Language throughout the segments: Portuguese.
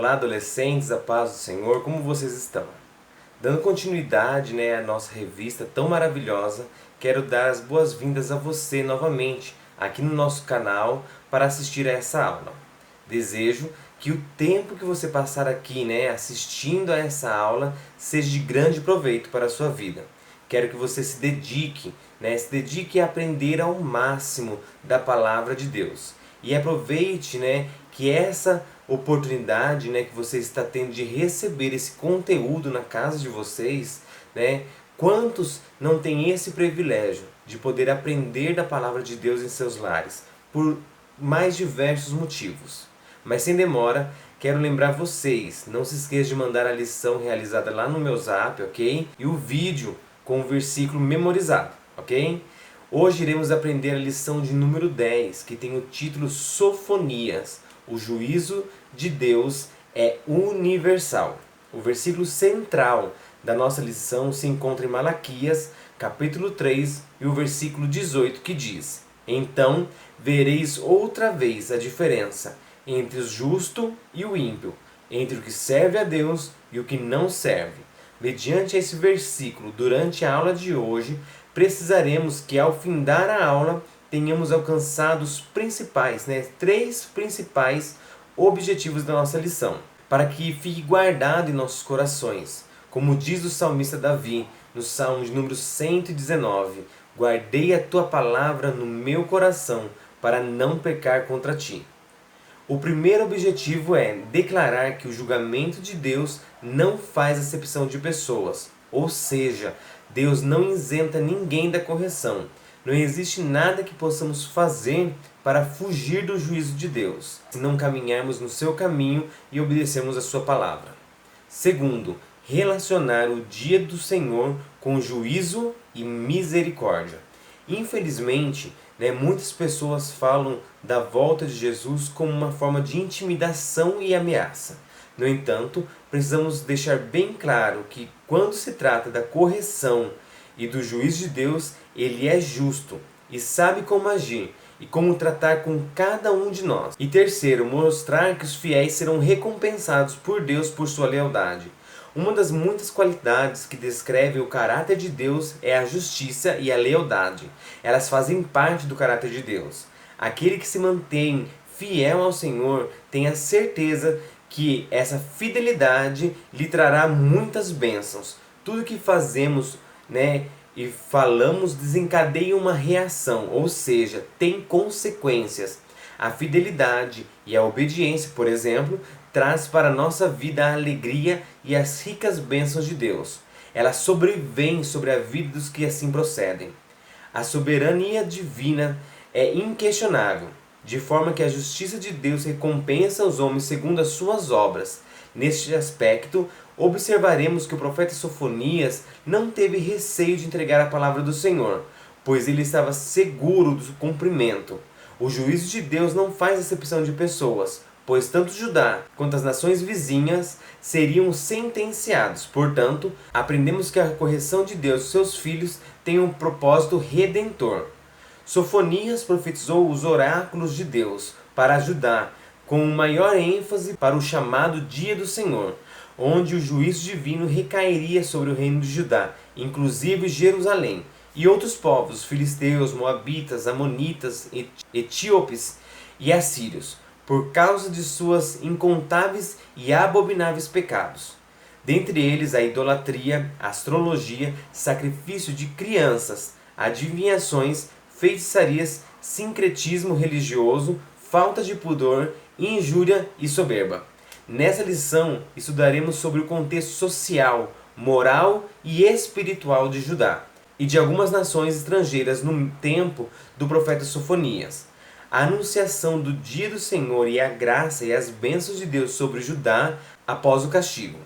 Olá, adolescentes, a paz do Senhor, como vocês estão? Dando continuidade, à nossa revista tão maravilhosa, quero dar as boas-vindas a você novamente aqui no nosso canal para assistir a essa aula. Desejo que o tempo que você passar aqui, assistindo a essa aula, seja de grande proveito para a sua vida. Quero que você se dedique a aprender ao máximo da palavra de Deus. E aproveite, que essa oportunidade, que você está tendo de receber esse conteúdo na casa de vocês, quantos não têm esse privilégio de poder aprender da palavra de Deus em seus lares, por mais diversos motivos. Mas sem demora, quero lembrar vocês, não se esqueça de mandar a lição realizada lá no meu zap, ok? E o vídeo com o versículo memorizado, ok? Hoje iremos aprender a lição de número 10, que tem o título Sofonias. O juízo de Deus é universal. O versículo central da nossa lição se encontra em Malaquias, capítulo 3, e o versículo 18, que diz: Então vereis outra vez a diferença entre o justo e o ímpio, entre o que serve a Deus e o que não serve. Mediante esse versículo, durante a aula de hoje, precisaremos que ao findar a aula tenhamos alcançado os principais, três principais objetivos da nossa lição, para que fique guardado em nossos corações. Como diz o salmista Davi, no Salmo de número 119, guardei a tua palavra no meu coração, para não pecar contra ti. O primeiro objetivo é declarar que o julgamento de Deus não faz acepção de pessoas, ou seja, Deus não isenta ninguém da correção. Não existe nada que possamos fazer para fugir do juízo de Deus, se não caminharmos no seu caminho e obedecermos a sua palavra. Segundo, relacionar o dia do Senhor com juízo e misericórdia. Infelizmente, muitas pessoas falam da volta de Jesus como uma forma de intimidação e ameaça. No entanto, precisamos deixar bem claro que quando se trata da correção e do juízo de Deus, Ele é justo e sabe como agir e como tratar com cada um de nós. E terceiro, mostrar que os fiéis serão recompensados por Deus por sua lealdade. Uma das muitas qualidades que descreve o caráter de Deus é a justiça e a lealdade. Elas fazem parte do caráter de Deus. Aquele que se mantém fiel ao Senhor tem a certeza que essa fidelidade lhe trará muitas bênçãos. Tudo que fazemos, e falamos desencadeia uma reação, ou seja, tem consequências. A fidelidade e a obediência, por exemplo, traz para a nossa vida a alegria e as ricas bênçãos de Deus. Elas sobrevêm sobre a vida dos que assim procedem. A soberania divina é inquestionável, de forma que a justiça de Deus recompensa os homens segundo as suas obras. Neste aspecto, observaremos que o profeta Sofonias não teve receio de entregar a palavra do Senhor, pois ele estava seguro do cumprimento. O juízo de Deus não faz acepção de pessoas, pois tanto Judá quanto as nações vizinhas seriam sentenciados. Portanto, aprendemos que a correção de Deus e seus filhos tem um propósito redentor. Sofonias profetizou os oráculos de Deus para ajudar, com maior ênfase para o chamado dia do Senhor, onde o juízo divino recairia sobre o reino de Judá, inclusive Jerusalém, e outros povos, filisteus, moabitas, amonitas, etíopes e assírios, por causa de suas incontáveis e abomináveis pecados. Dentre eles a idolatria, a astrologia, sacrifício de crianças, adivinhações, feitiçarias, sincretismo religioso, falta de pudor, injúria e soberba. Nessa lição estudaremos sobre o contexto social, moral e espiritual de Judá e de algumas nações estrangeiras no tempo do profeta Sofonias. A anunciação do dia do Senhor e a graça e as bênçãos de Deus sobre Judá após o castigo.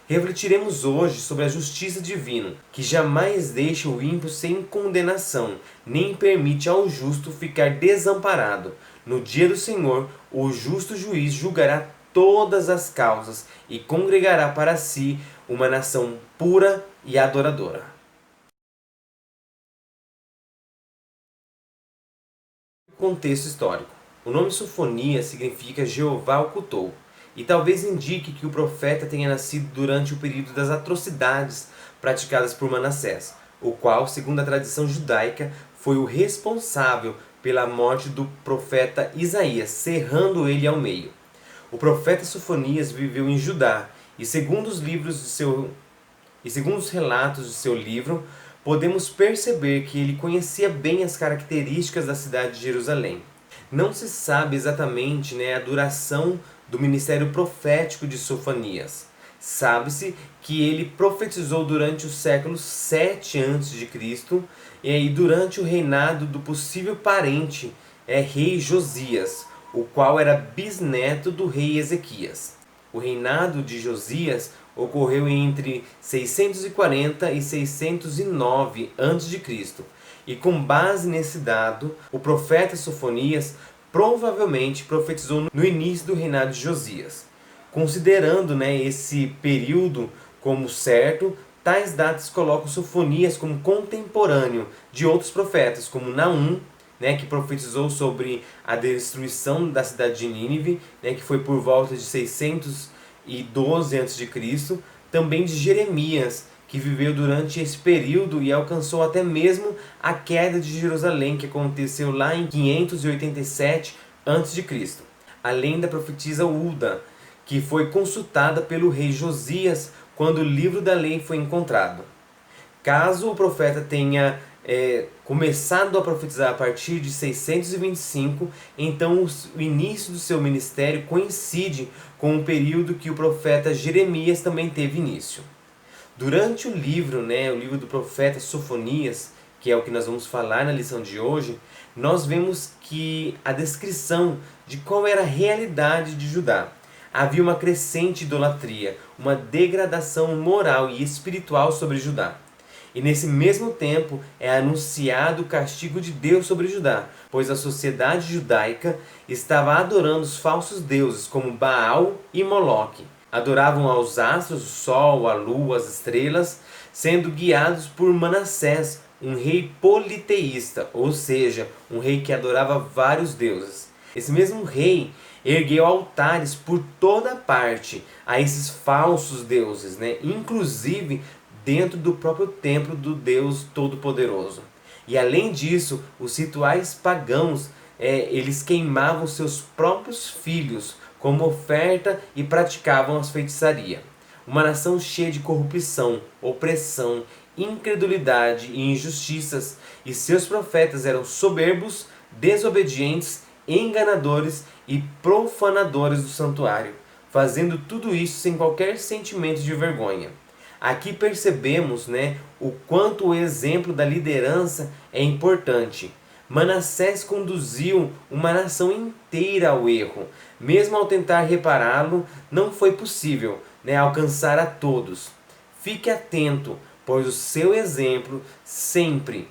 Refletiremos hoje sobre a justiça divina, que jamais deixa o ímpio sem condenação, nem permite ao justo ficar desamparado. No dia do Senhor, o justo juiz julgará todas as causas e congregará para si uma nação pura e adoradora. Contexto histórico. O nome Sofonias significa Jeová ocultou. e talvez indique que o profeta tenha nascido durante o período das atrocidades praticadas por Manassés, o qual, segundo a tradição judaica, foi o responsável pela morte do profeta Isaías, cerrando ele ao meio. O profeta Sofonias viveu em Judá, e segundo os relatos de seu livro, podemos perceber que ele conhecia bem as características da cidade de Jerusalém. Não se sabe exatamente a duração do ministério profético de Sofonias. Sabe-se que ele profetizou durante o século 7 a.C. e durante o reinado do possível parente, rei Josias, o qual era bisneto do rei Ezequias. O reinado de Josias ocorreu entre 640 e 609 a.C. E com base nesse dado, o profeta Sofonias provavelmente profetizou no início do reinado de Josias. Considerando esse período como certo, tais datas colocam Sofonias como contemporâneo de outros profetas, como Naum, que profetizou sobre a destruição da cidade de Nínive, que foi por volta de 612 a.C., também de Jeremias, que viveu durante esse período e alcançou até mesmo a queda de Jerusalém, que aconteceu lá em 587 a.C., além da profetisa Ulda, que foi consultada pelo rei Josias quando o livro da lei foi encontrado. Caso o profeta tenha começado a profetizar a partir de 625, então o início do seu ministério coincide com o período que o profeta Jeremias também teve início. Durante o livro do profeta Sofonias, que é o que nós vamos falar na lição de hoje, nós vemos que a descrição de qual era a realidade de Judá. Havia uma crescente idolatria, uma degradação moral e espiritual sobre Judá. E nesse mesmo tempo é anunciado o castigo de Deus sobre Judá, pois a sociedade judaica estava adorando os falsos deuses como Baal e Moloque. Adoravam aos astros, o sol, a lua, as estrelas, sendo guiados por Manassés, um rei politeísta, ou seja, um rei que adorava vários deuses. Esse mesmo rei ergueu altares por toda parte a esses falsos deuses, inclusive dentro do próprio templo do Deus Todo-Poderoso. E além disso, os rituais pagãos, eles queimavam seus próprios filhos como oferta e praticavam as feitiçaria. Uma nação cheia de corrupção, opressão, incredulidade e injustiças, e seus profetas eram soberbos, desobedientes, enganadores e profanadores do santuário, fazendo tudo isso sem qualquer sentimento de vergonha. Aqui percebemos o quanto o exemplo da liderança é importante. Manassés conduziu uma nação inteira ao erro. Mesmo ao tentar repará-lo, não foi possível alcançar a todos. Fique atento, pois o seu exemplo sempre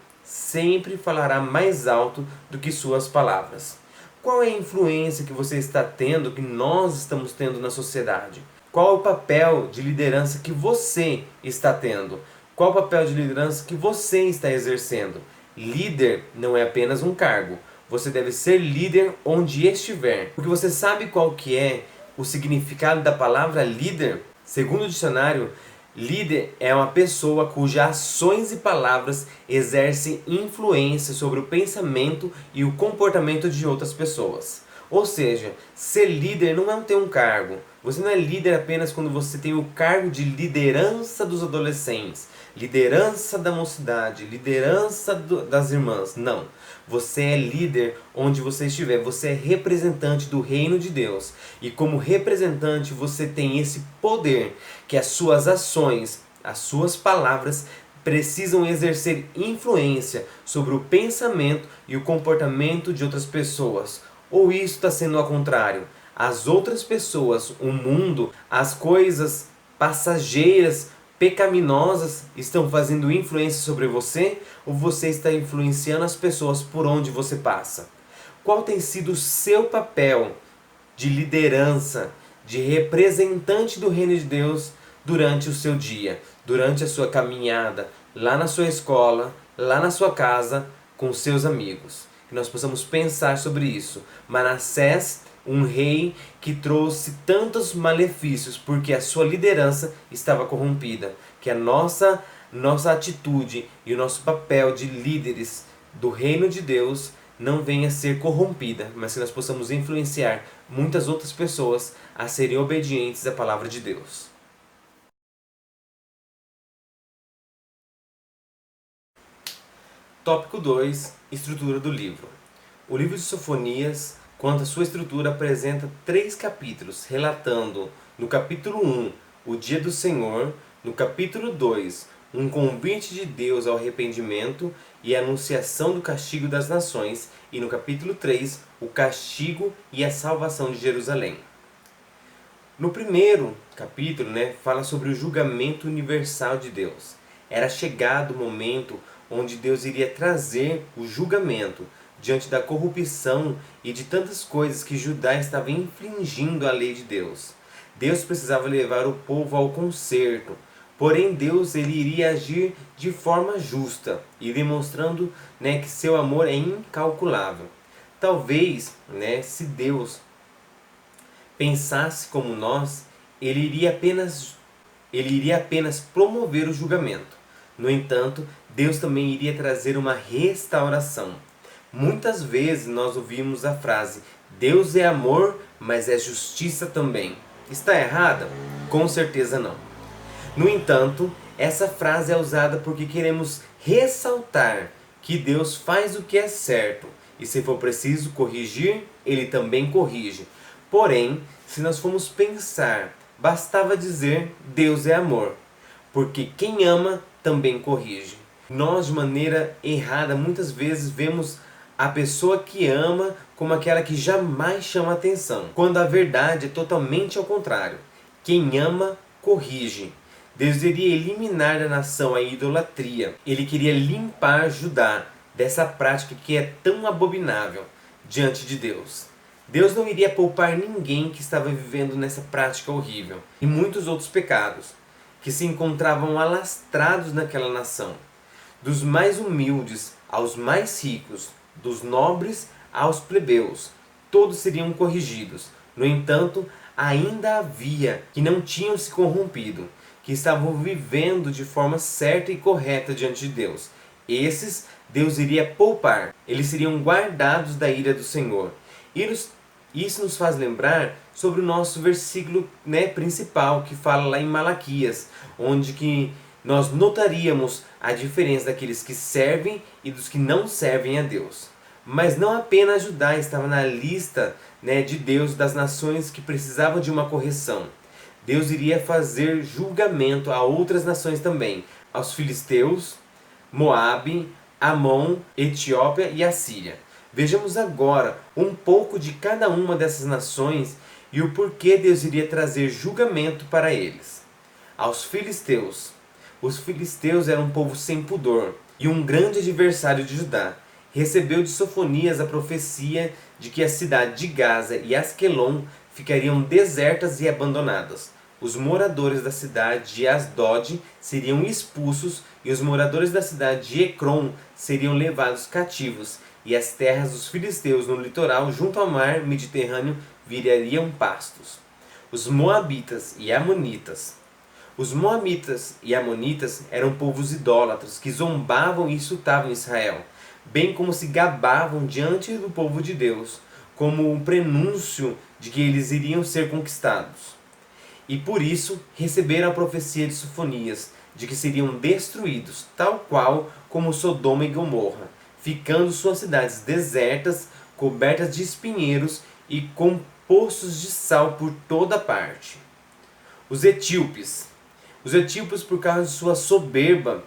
falará mais alto do que suas palavras. Qual é a influência que você está tendo, que nós estamos tendo na sociedade? Qual é o papel de liderança que você está tendo? Qual é o papel de liderança que você está exercendo? Líder não é apenas um cargo. Você deve ser líder onde estiver. Porque você sabe qual que é o significado da palavra líder? Segundo o dicionário, líder é uma pessoa cujas ações e palavras exercem influência sobre o pensamento e o comportamento de outras pessoas. Ou seja, ser líder não é ter um cargo. Você não é líder apenas quando você tem o cargo de liderança dos adolescentes, liderança da mocidade, liderança das irmãs. Não. Você é líder onde você estiver. Você é representante do reino de Deus. E como representante você tem esse poder que as suas ações, as suas palavras precisam exercer influência sobre o pensamento e o comportamento de outras pessoas. Ou isso está sendo ao contrário? As outras pessoas, o mundo, as coisas passageiras, pecaminosas estão fazendo influência sobre você? Ou você está influenciando as pessoas por onde você passa? Qual tem sido o seu papel de liderança, de representante do reino de Deus durante o seu dia, durante a sua caminhada, lá na sua escola, lá na sua casa, com seus amigos? Que nós possamos pensar sobre isso. Manassés, um rei que trouxe tantos malefícios porque a sua liderança estava corrompida. Que a nossa atitude e o nosso papel de líderes do reino de Deus não venha a ser corrompida, mas que nós possamos influenciar muitas outras pessoas a serem obedientes à palavra de Deus. Tópico 2. Estrutura do livro. O livro de Sofonias, quanto à sua estrutura, apresenta 3 capítulos, relatando no capítulo 1 o dia do Senhor, no capítulo 2 um convite de Deus ao arrependimento e a anunciação do castigo das nações, e no capítulo 3 o castigo e a salvação de Jerusalém. No primeiro capítulo, fala sobre o julgamento universal de Deus. Era chegado o momento onde Deus iria trazer o julgamento diante da corrupção e de tantas coisas que Judá estava infringindo a lei de Deus. Deus precisava levar o povo ao conserto, porém Deus ele iria agir de forma justa e demonstrando que seu amor é incalculável. Talvez, se Deus pensasse como nós, ele iria apenas promover o julgamento. No entanto, Deus também iria trazer uma restauração. Muitas vezes nós ouvimos a frase: Deus é amor, mas é justiça também. Está errada? Com certeza não. No entanto, essa frase é usada porque queremos ressaltar que Deus faz o que é certo e, se for preciso corrigir, Ele também corrige. Porém, se nós formos pensar, bastava dizer Deus é amor, porque quem ama também corrige. Nós, de maneira errada, muitas vezes vemos a pessoa que ama como aquela que jamais chama atenção, quando a verdade é totalmente ao contrário. Quem ama, corrige. Deus iria eliminar da nação a idolatria. Ele queria limpar Judá dessa prática que é tão abominável diante de Deus. Deus não iria poupar ninguém que estava vivendo nessa prática horrível e muitos outros pecados que se encontravam alastrados naquela nação. Dos mais humildes aos mais ricos, dos nobres aos plebeus, todos seriam corrigidos. No entanto, ainda havia que não tinham se corrompido, que estavam vivendo de forma certa e correta diante de Deus. Esses Deus iria poupar, eles seriam guardados da ira do Senhor. Isso nos faz lembrar sobre o nosso versículo principal, que fala lá em Malaquias, onde que nós notaríamos a diferença daqueles que servem e dos que não servem a Deus. Mas não apenas Judá estava na lista de Deus das nações que precisavam de uma correção. Deus iria fazer julgamento a outras nações também, aos filisteus, Moabe, Amon, Etiópia e Assíria. Vejamos agora um pouco de cada uma dessas nações e o porquê Deus iria trazer julgamento para eles. Aos filisteus. Os filisteus eram um povo sem pudor e um grande adversário de Judá. Recebeu de Sofonias a profecia de que a cidade de Gaza e Asquelon ficariam desertas e abandonadas. Os moradores da cidade de Asdod seriam expulsos e os moradores da cidade de Ecrom seriam levados cativos, e as terras dos filisteus no litoral junto ao mar Mediterrâneo virariam pastos. Os moabitas e amonitas. Os moabitas e amonitas eram povos idólatras que zombavam e insultavam Israel, bem como se gabavam diante do povo de Deus, como um prenúncio de que eles iriam ser conquistados. E por isso receberam a profecia de Sofonias, de que seriam destruídos, tal qual como Sodoma e Gomorra, ficando suas cidades desertas, cobertas de espinheiros e com poços de sal por toda parte. Os etíopes. Os etíopes, por causa de sua soberba,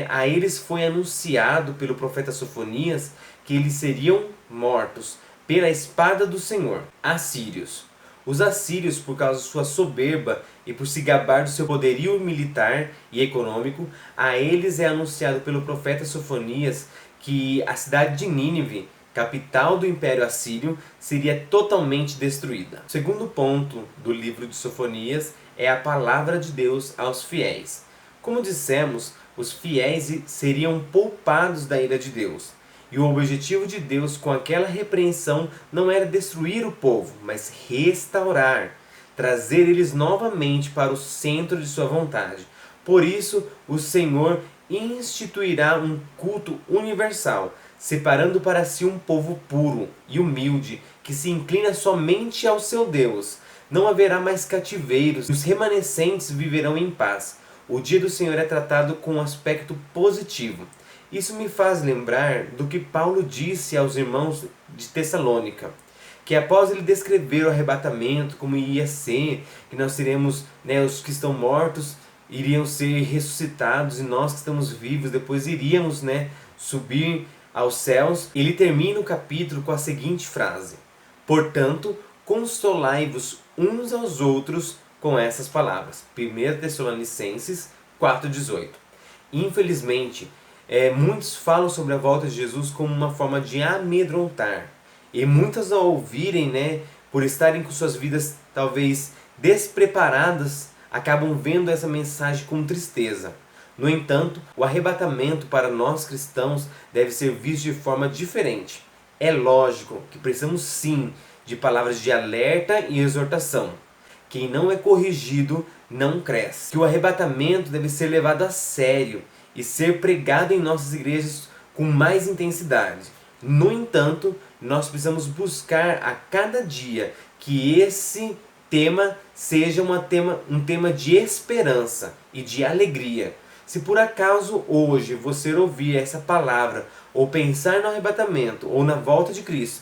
a eles foi anunciado pelo profeta Sofonias que eles seriam mortos pela espada do Senhor. Assírios. Os assírios, por causa de sua soberba e por se gabar do seu poderio militar e econômico, a eles é anunciado pelo profeta Sofonias que a cidade de Nínive, capital do Império Assírio, seria totalmente destruída. O segundo ponto do livro de Sofonias é a palavra de Deus aos fiéis. Como dissemos, os fiéis seriam poupados da ira de Deus. E o objetivo de Deus com aquela repreensão não era destruir o povo, mas restaurar, trazer eles novamente para o centro de sua vontade. Por isso, o Senhor instituirá um culto universal, separando para si um povo puro e humilde, que se inclina somente ao seu Deus. Não haverá mais cativeiros, e os remanescentes viverão em paz. O dia do Senhor é tratado com um aspecto positivo. Isso me faz lembrar do que Paulo disse aos irmãos de Tessalônica, que após ele descrever o arrebatamento, como ia ser, que nós seremos, os que estão mortos iriam ser ressuscitados e nós que estamos vivos depois iríamos, subir aos céus. Ele termina o capítulo com a seguinte frase: portanto, consolai-vos uns aos outros com essas palavras. 1 Tessalonicenses 4,18. Infelizmente, muitos falam sobre a volta de Jesus como uma forma de amedrontar. E muitas, ao ouvirem, por estarem com suas vidas talvez despreparadas, acabam vendo essa mensagem com tristeza. No entanto, o arrebatamento para nós cristãos deve ser visto de forma diferente. É lógico que precisamos sim de palavras de alerta e exortação. Quem não é corrigido não cresce. Que o arrebatamento deve ser levado a sério e ser pregado em nossas igrejas com mais intensidade. No entanto, nós precisamos buscar a cada dia que esse tema seja um tema de esperança e de alegria. Se por acaso hoje você ouvir essa palavra, ou pensar no arrebatamento, ou na volta de Cristo,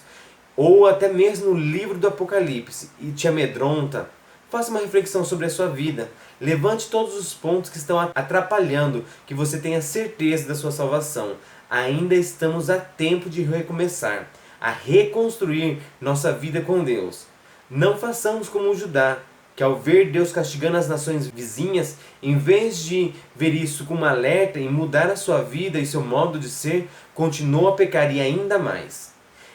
ou até mesmo no livro do Apocalipse, e te amedronta, faça uma reflexão sobre a sua vida. Levante todos os pontos que estão atrapalhando que você tenha certeza da sua salvação. Ainda estamos a tempo de recomeçar, a reconstruir nossa vida com Deus. Não façamos como Judá, que ao ver Deus castigando as nações vizinhas, em vez de ver isso como um alerta e mudar a sua vida e seu modo de ser, continuou a pecar e ainda mais.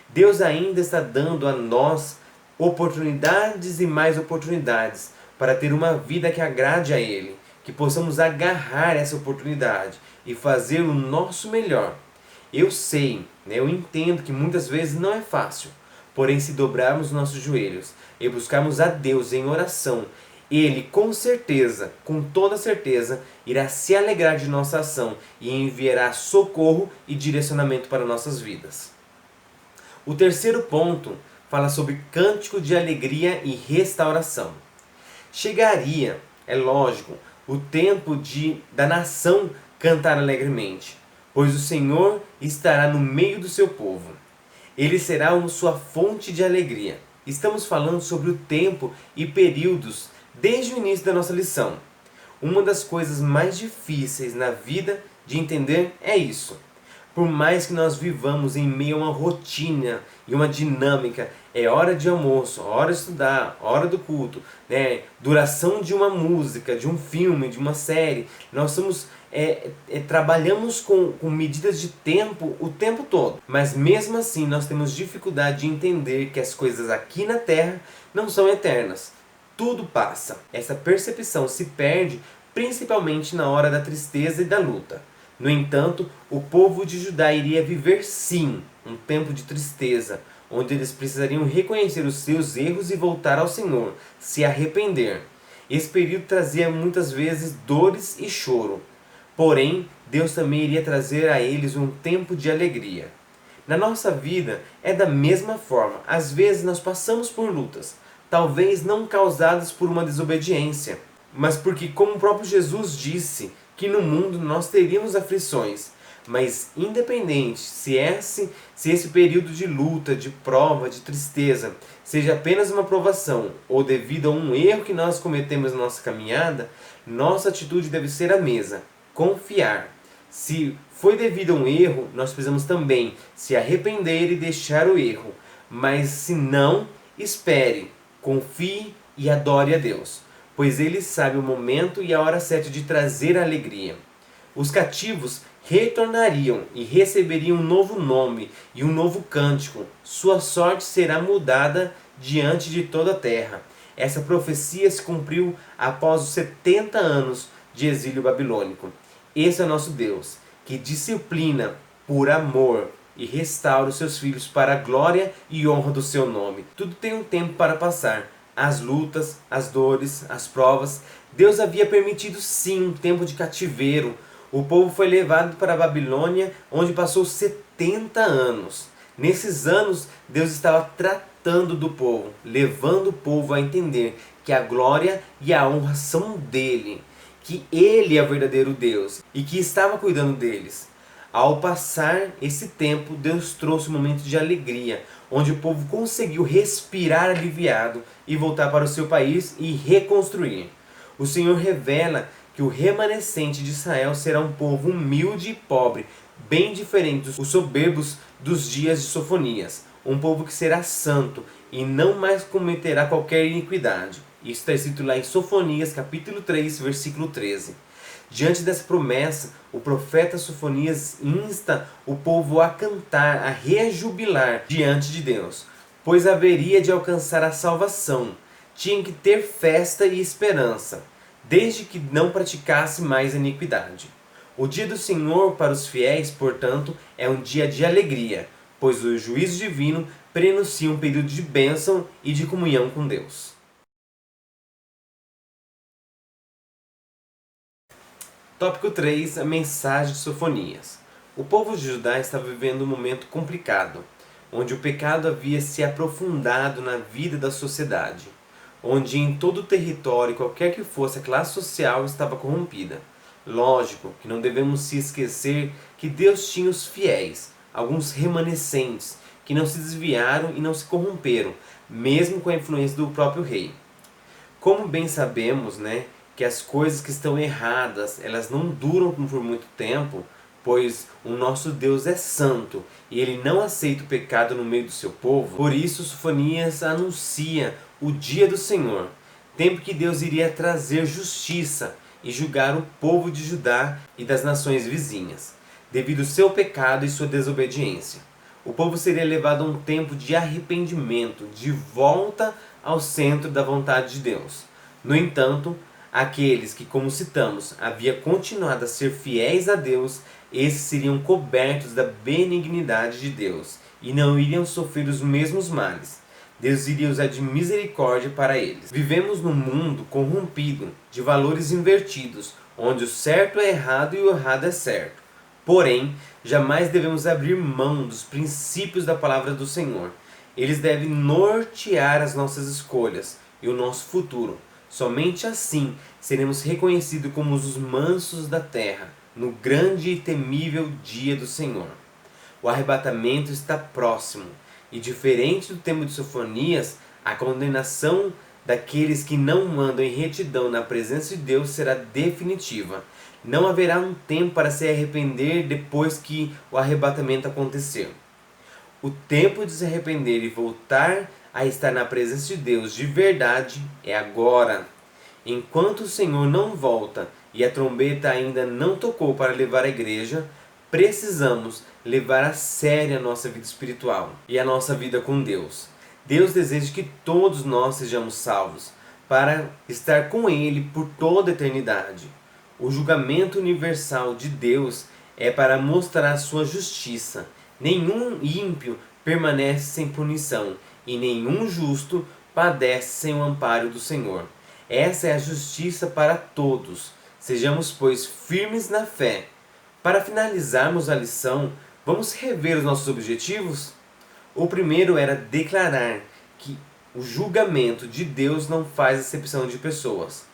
Deus ainda está dando a nós oportunidades e mais oportunidades para ter uma vida que agrade a Ele, que possamos agarrar essa oportunidade e fazer o nosso melhor. Eu sei, eu entendo que muitas vezes não é fácil, porém se dobrarmos nossos joelhos e buscarmos a Deus em oração, Ele com certeza, com toda certeza, irá se alegrar de nossa ação e enviará socorro e direcionamento para nossas vidas. O terceiro ponto fala sobre cântico de alegria e restauração. Chegaria, é lógico, o tempo da nação cantar alegremente, pois o Senhor estará no meio do seu povo. Ele será sua fonte de alegria. Estamos falando sobre o tempo e períodos desde o início da nossa lição. Uma das coisas mais difíceis na vida de entender é isso. Por mais que nós vivamos em meio a uma rotina e uma dinâmica, é hora de almoço, hora de estudar, hora do culto, duração de uma música, de um filme, de uma série, nós trabalhamos com medidas de tempo o tempo todo. Mas mesmo assim nós temos dificuldade de entender que as coisas aqui na terra não são eternas. Tudo passa. Essa percepção se perde principalmente na hora da tristeza e da luta. No entanto, o povo de Judá iria viver sim um tempo de tristeza, onde eles precisariam reconhecer os seus erros e voltar ao Senhor, se arrepender. Esse período trazia muitas vezes dores e choro. Porém, Deus também iria trazer a eles um tempo de alegria. Na nossa vida é da mesma forma. Às vezes nós passamos por lutas, talvez não causadas por uma desobediência, mas porque, como o próprio Jesus disse, que no mundo nós teríamos aflições, mas independente se esse período de luta, de prova, de tristeza, seja apenas uma provação ou devido a um erro que nós cometemos na nossa caminhada, nossa atitude deve ser a mesma: confiar. Se foi devido a um erro, nós precisamos também se arrepender e deixar o erro, mas se não, espere, confie e adore a Deus, pois Ele sabe o momento e a hora certa de trazer a alegria. Os cativos retornariam e receberiam um novo nome e um novo cântico. Sua sorte será mudada diante de toda a terra. Essa profecia se cumpriu após os 70 anos de exílio babilônico. Esse é o nosso Deus, que disciplina por amor e restaure os seus filhos para a glória e honra do seu nome. Tudo tem um tempo para passar. As lutas, as dores, as provas. Deus havia permitido sim um tempo de cativeiro. O povo foi levado para a Babilônia, onde passou 70 anos. Nesses anos, Deus estava tratando do povo, levando o povo a entender que a glória e a honra são dele, que ele é o verdadeiro Deus e que estava cuidando deles. Ao passar esse tempo, Deus trouxe um momento de alegria, onde o povo conseguiu respirar aliviado e voltar para o seu país e reconstruir. O Senhor revela que o remanescente de Israel será um povo humilde e pobre, bem diferente dos soberbos dos dias de Sofonias. Um povo que será santo e não mais cometerá qualquer iniquidade. Isso está escrito lá em Sofonias capítulo 3, versículo 13. Diante dessa promessa, o profeta Sofonias insta o povo a cantar, a rejubilar diante de Deus, pois haveria de alcançar a salvação. Tinha que ter festa e esperança, desde que não praticasse mais iniquidade. O dia do Senhor para os fiéis, portanto, é um dia de alegria, pois o juízo divino prenuncia um período de bênção e de comunhão com Deus. Tópico 3. A mensagem de Sofonias. O povo de Judá estava vivendo um momento complicado, onde o pecado havia se aprofundado na vida da sociedade, onde em todo o território, qualquer que fosse a classe social, estava corrompida. Lógico que não devemos se esquecer que Deus tinha os fiéis, alguns remanescentes, que não se desviaram e não se corromperam, mesmo com a influência do próprio rei. Como bem sabemos, que as coisas que estão erradas, elas não duram por muito tempo, pois o nosso Deus é santo e ele não aceita o pecado no meio do seu povo. Por isso Sofonias anuncia o dia do Senhor, tempo que Deus iria trazer justiça e julgar o povo de Judá e das nações vizinhas, devido ao seu pecado e sua desobediência. O povo seria levado a um tempo de arrependimento, de volta ao centro da vontade de Deus. No entanto, aqueles que, como citamos, havia continuado a ser fiéis a Deus, esses seriam cobertos da benignidade de Deus e não iriam sofrer os mesmos males. Deus iria usar de misericórdia para eles. Vivemos num mundo corrompido, de valores invertidos, onde o certo é errado e o errado é certo. Porém, jamais devemos abrir mão dos princípios da palavra do Senhor. Eles devem nortear as nossas escolhas e o nosso futuro. Somente assim seremos reconhecidos como os mansos da terra, no grande e temível dia do Senhor. O arrebatamento está próximo, e diferente do tempo de Sofonias, a condenação daqueles que não andam em retidão na presença de Deus será definitiva. Não haverá um tempo para se arrepender depois que o arrebatamento acontecer. O tempo de se arrepender e voltar a estar na presença de Deus de verdade é agora. Enquanto o Senhor não volta e a trombeta ainda não tocou para levar a igreja, precisamos levar a sério a nossa vida espiritual e a nossa vida com Deus. Deus deseja que todos nós sejamos salvos, para estar com Ele por toda a eternidade. O julgamento universal de Deus é para mostrar a sua justiça. Nenhum ímpio permanece sem punição, e nenhum justo padece sem o amparo do Senhor. Essa é a justiça para todos. Sejamos, pois, firmes na fé. Para finalizarmos a lição, vamos rever os nossos objetivos? O primeiro era declarar que o julgamento de Deus não faz acepção de pessoas.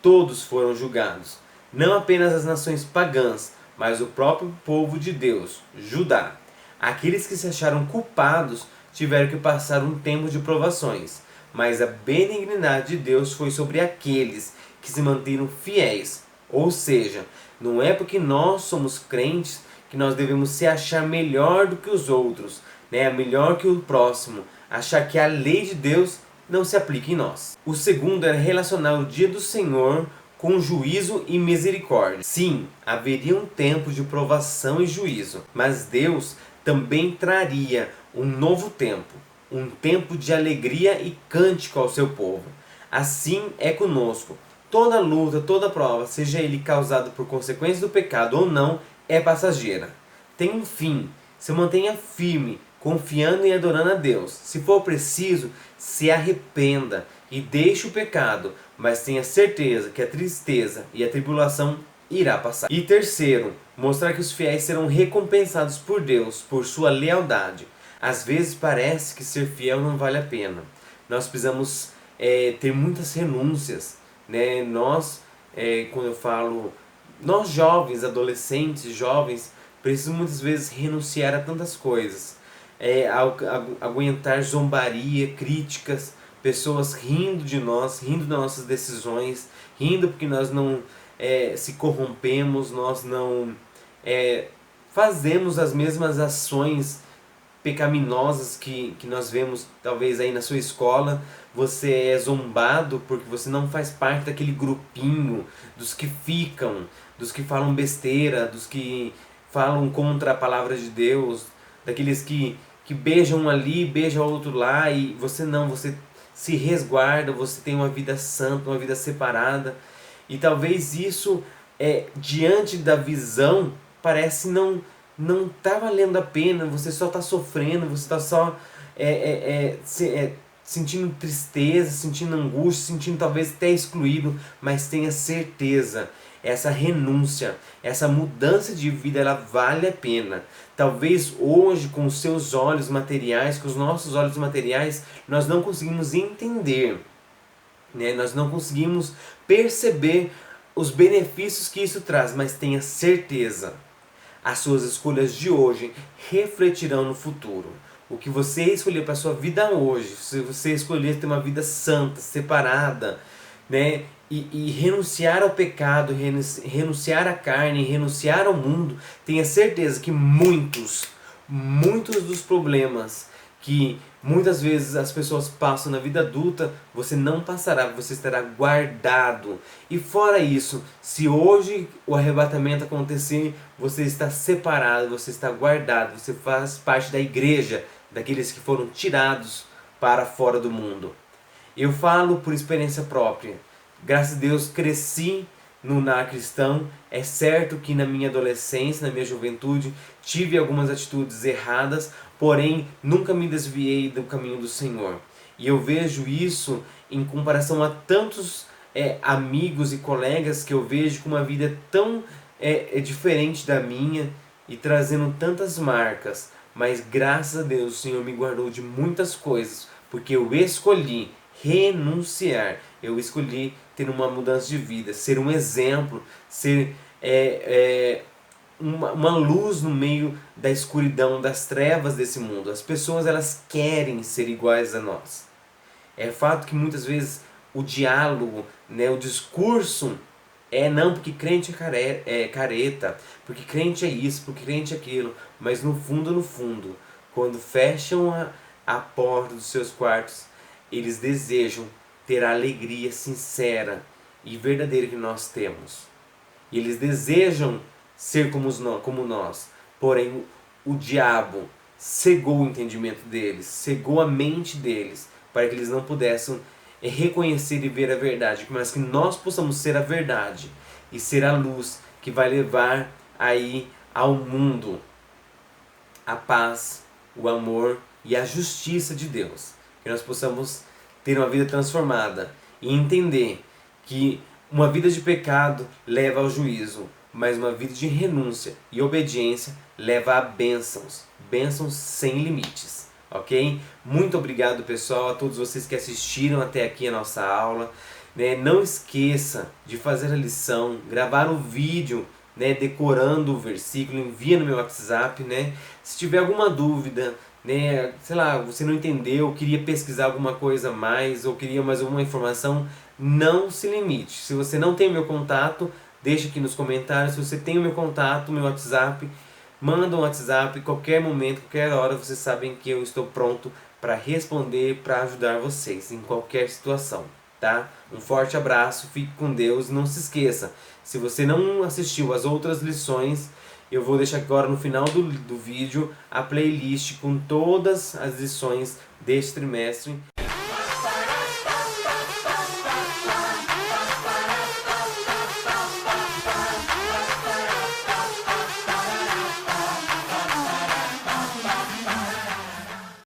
Todos foram julgados, não apenas as nações pagãs, mas o próprio povo de Deus, Judá. Aqueles que se acharam culpados tiveram que passar um tempo de provações, mas a benignidade de Deus foi sobre aqueles que se manteram fiéis. Ou seja, não é porque nós somos crentes que nós devemos se achar melhor do que os outros, melhor que o próximo, achar que a lei de Deus não se aplica em nós. O segundo era relacionar o dia do Senhor com juízo e misericórdia. Sim, haveria um tempo de provação e juízo, mas Deus também traria um novo tempo, um tempo de alegria e cântico ao seu povo. Assim é conosco. Toda luta, toda prova, seja ele causado por consequência do pecado ou não, é passageira. Tem um fim. se mantenha firme, confiando e adorando a Deus. Se for preciso, se arrependa e deixe o pecado, mas tenha certeza que a tristeza e a tribulação irá passar. E terceiro, mostrar que os fiéis serão recompensados por Deus por sua lealdade. Às vezes parece que ser fiel não vale a pena. Nós precisamos ter muitas renúncias, né? Quando eu falo, nós jovens, adolescentes, jovens, precisamos muitas vezes renunciar a tantas coisas. Aguentar zombaria, críticas, pessoas rindo de nós, rindo das nossas decisões, rindo porque nós não se corrompemos, nós não fazemos as mesmas ações pecaminosas que nós vemos talvez aí na sua escola. Você é zombado porque você não faz parte daquele grupinho dos que ficam, dos que falam besteira, dos que falam contra a palavra de Deus, daqueles que beijam um ali, beijam o outro lá, e você não, você se resguarda, você tem uma vida santa, uma vida separada. E talvez isso, diante da visão, parece não tá valendo a pena, você só está sofrendo, você está só sentindo tristeza, sentindo angústia, sentindo talvez até excluído, mas tenha certeza, essa renúncia, essa mudança de vida, ela vale a pena. Talvez hoje, com os seus olhos materiais, com os nossos olhos materiais, nós não conseguimos entender, né? Nós não conseguimos perceber os benefícios que isso traz, mas tenha certeza, as suas escolhas de hoje refletirão no futuro. O que você escolher para a sua vida hoje, se você escolher ter uma vida santa, separada, né, e renunciar ao pecado, renunciar à carne, renunciar ao mundo, tenha certeza que muitos dos problemas que muitas vezes as pessoas passam na vida adulta, você não passará, você estará guardado. E fora isso, se hoje o arrebatamento acontecer, você está separado, você está guardado, você faz parte da igreja, daqueles que foram tirados para fora do mundo. Eu falo por experiência própria. Graças a Deus cresci no lar cristão. É certo que na minha adolescência, na minha juventude, tive algumas atitudes erradas, porém nunca me desviei do caminho do Senhor. E eu vejo isso em comparação a tantos amigos e colegas que eu vejo com uma vida tão diferente da minha e trazendo tantas marcas. Mas graças a Deus o Senhor me guardou de muitas coisas, porque eu escolhi renunciar, eu escolhi ter uma mudança de vida, ser um exemplo, ser uma luz no meio da escuridão, das trevas desse mundo. As pessoas, elas querem ser iguais a nós. É fato que muitas vezes o diálogo, né, o discurso não, porque crente é careta, porque crente é isso, porque crente é aquilo. Mas no fundo, quando fecham a porta dos seus quartos, eles desejam ter a alegria sincera e verdadeira que nós temos. E eles desejam ser como nós. Porém, o diabo cegou o entendimento deles, cegou a mente deles, para que eles não pudessem reconhecer e ver a verdade, mas que nós possamos ser a verdade e ser a luz que vai levar aí ao mundo a paz, o amor e a justiça de Deus. Que nós possamos ter uma vida transformada e entender que uma vida de pecado leva ao juízo, mas uma vida de renúncia e obediência leva a bênçãos, bênçãos sem limites. Ok? Muito obrigado, pessoal, a todos vocês que assistiram até aqui a nossa aula. Né? Não esqueça de fazer a lição, gravar o vídeo, né, decorando o versículo, envia no meu WhatsApp. Né? Se tiver alguma dúvida, né, sei lá, você não entendeu, queria pesquisar alguma coisa a mais, ou queria mais alguma informação, não se limite. Se você não tem o meu contato, deixa aqui nos comentários. Se você tem o meu contato, meu WhatsApp, manda um WhatsApp, qualquer momento, qualquer hora, vocês sabem que eu estou pronto para responder, para ajudar vocês em qualquer situação, tá? Um forte abraço, fique com Deus, não se esqueça, se você não assistiu as outras lições, eu vou deixar agora no final do vídeo a playlist com todas as lições deste trimestre.